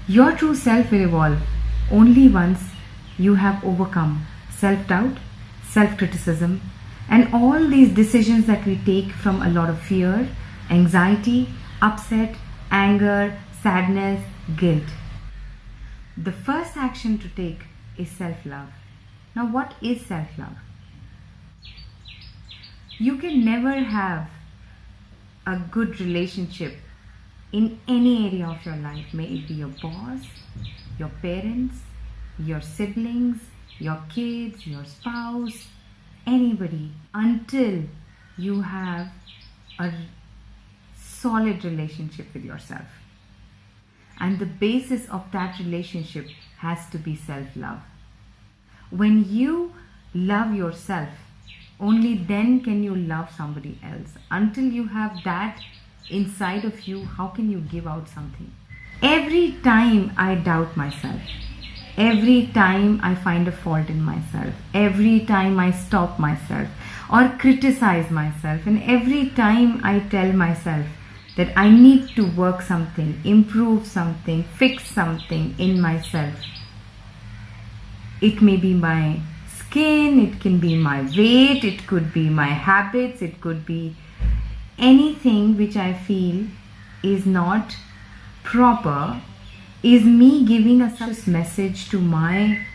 Your true self will evolve only once you have overcome self-doubt, self-criticism, and all these decisions that we take from a lot of fear, anxiety, upset, anger, sadness, guilt. The first action to take is self-love. Now, what is self-love? You can never have a good relationship in any area of your life, may it be your boss, your parents, your siblings, your kids, your spouse, anybody, until you have a solid relationship with yourself. And the basis of that relationship has to be self-love. When you love yourself, only then can you love somebody else. Until you have that inside of you, how can you give out something? Every time I doubt myself, every time I find a fault in myself, every time I stop myself or criticize myself, and every time I tell myself that I need to work something, improve something, fix something in myself. It may be my skin, it can be my weight, it could be my habits, it could be anything which I feel is not proper, is me giving a such message to my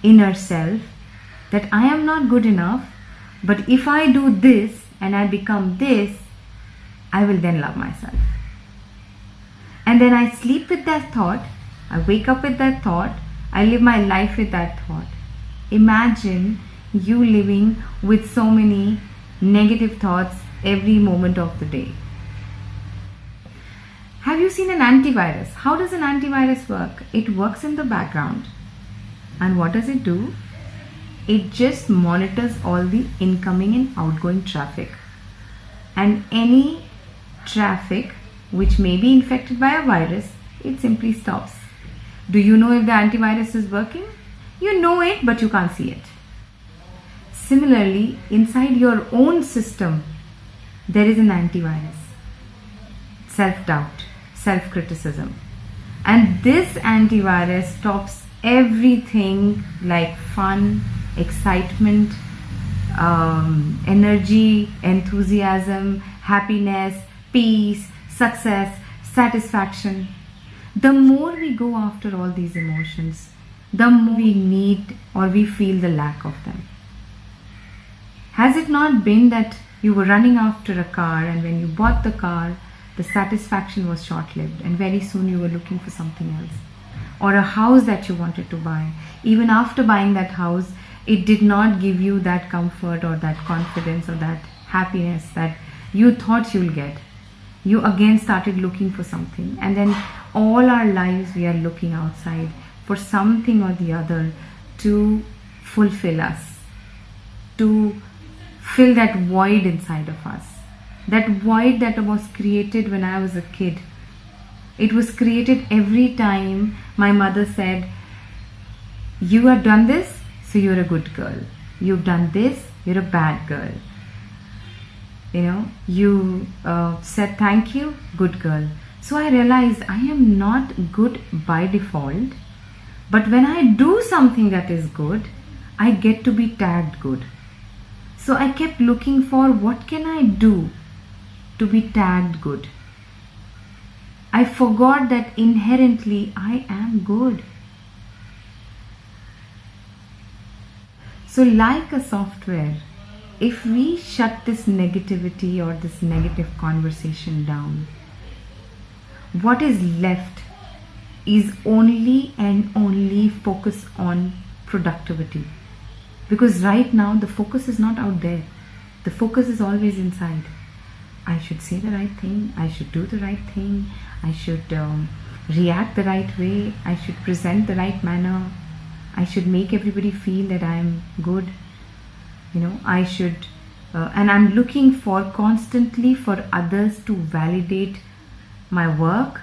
inner self that I am not good enough, but if I do this and I become this, I will then love myself. And then I sleep with that thought, I wake up with that thought, I live my life with that thought. Imagine you living with so many negative thoughts every moment of the day. Have you seen an antivirus? How does an antivirus work? It works in the background. And what does it do? It just monitors all the incoming and outgoing traffic. And any traffic which may be infected by a virus, it simply stops. Do you know if the antivirus is working? You know it, but you can't see it. Similarly, inside your own system, there is an antivirus. Self-doubt, self-criticism. And this antivirus stops everything like fun, excitement, energy, enthusiasm, happiness, peace, success, satisfaction. The more we go after all these emotions, the more we need or we feel the lack of them. Has it not been that you were running after a car, and when you bought the car, the satisfaction was short-lived and very soon you were looking for something else? Or a house that you wanted to buy. Even after buying that house, it did not give you that comfort or that confidence or that happiness that you thought you'll get. You again started looking for something, and then all our lives we are looking outside for something or the other to fulfill us, to fill that void inside of us. That void that was created when I was a kid. It was created every time my mother said, you have done this, so you're a good girl. You've done this, you're a bad girl. You said thank you, good girl. So I realized I am not good by default, but when I do something that is good, I get to be tagged good. So I kept looking for what can I do to be tagged good. I forgot that inherently I am good. So like a software, if we shut this negativity or this negative conversation down, what is left is only and only focus on productivity. Because right now the focus is not out there. The focus is always inside. I should say the right thing. I should do the right thing. I should react the right way. I should present the right manner. I should make everybody feel that I am good. I should, and I'm looking for constantly for others to validate my work,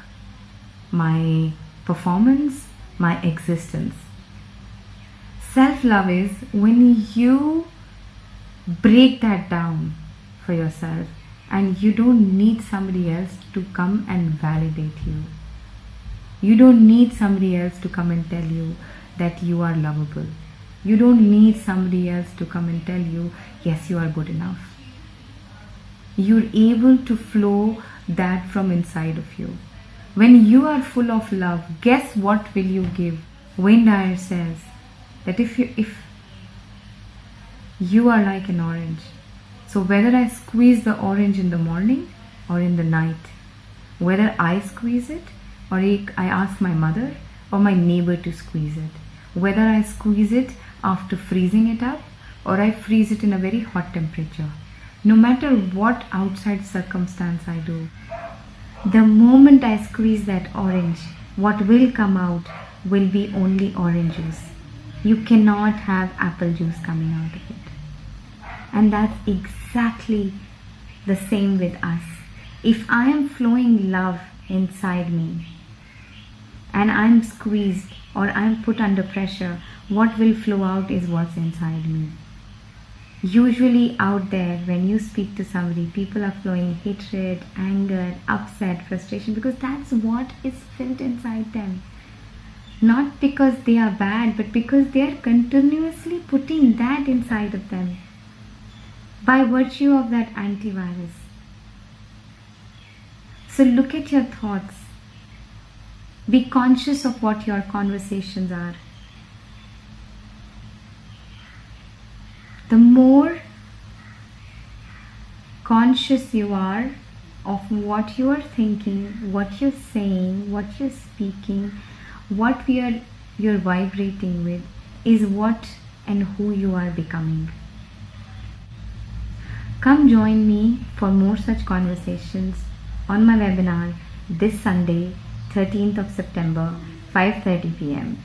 my performance, my existence. Self-love is when you break that down for yourself and you don't need somebody else to come and validate you. You don't need somebody else to come and tell you that you are lovable. You don't need somebody else to come and tell you, yes, you are good enough. You're able to flow that from inside of you. When you are full of love, guess what will you give? Wayne Dyer says that if you are like an orange, so whether I squeeze the orange in the morning or in the night, whether I squeeze it or I ask my mother or my neighbor to squeeze it, whether I squeeze it after freezing it up or I freeze it in a very hot temperature, no matter what outside circumstance I do, the moment I squeeze that orange, what will come out will be only orange juice. You cannot have apple juice coming out of it. And that's exactly the same with us. If I am flowing love inside me and I'm squeezed or I'm put under pressure, what will flow out is what's inside me. Usually out there, when you speak to somebody, people are flowing hatred, anger, upset, frustration, because that's what is filled inside them. Not because they are bad, but because they are continuously putting that inside of them by virtue of that antivirus. So look at your thoughts. Be conscious of what your conversations are. The more conscious you are of what you are thinking, what you're saying, what you're speaking, what you're vibrating with, is what and who you are becoming. Come join me for more such conversations on my webinar this Sunday, 13th of September, 5:30 p.m.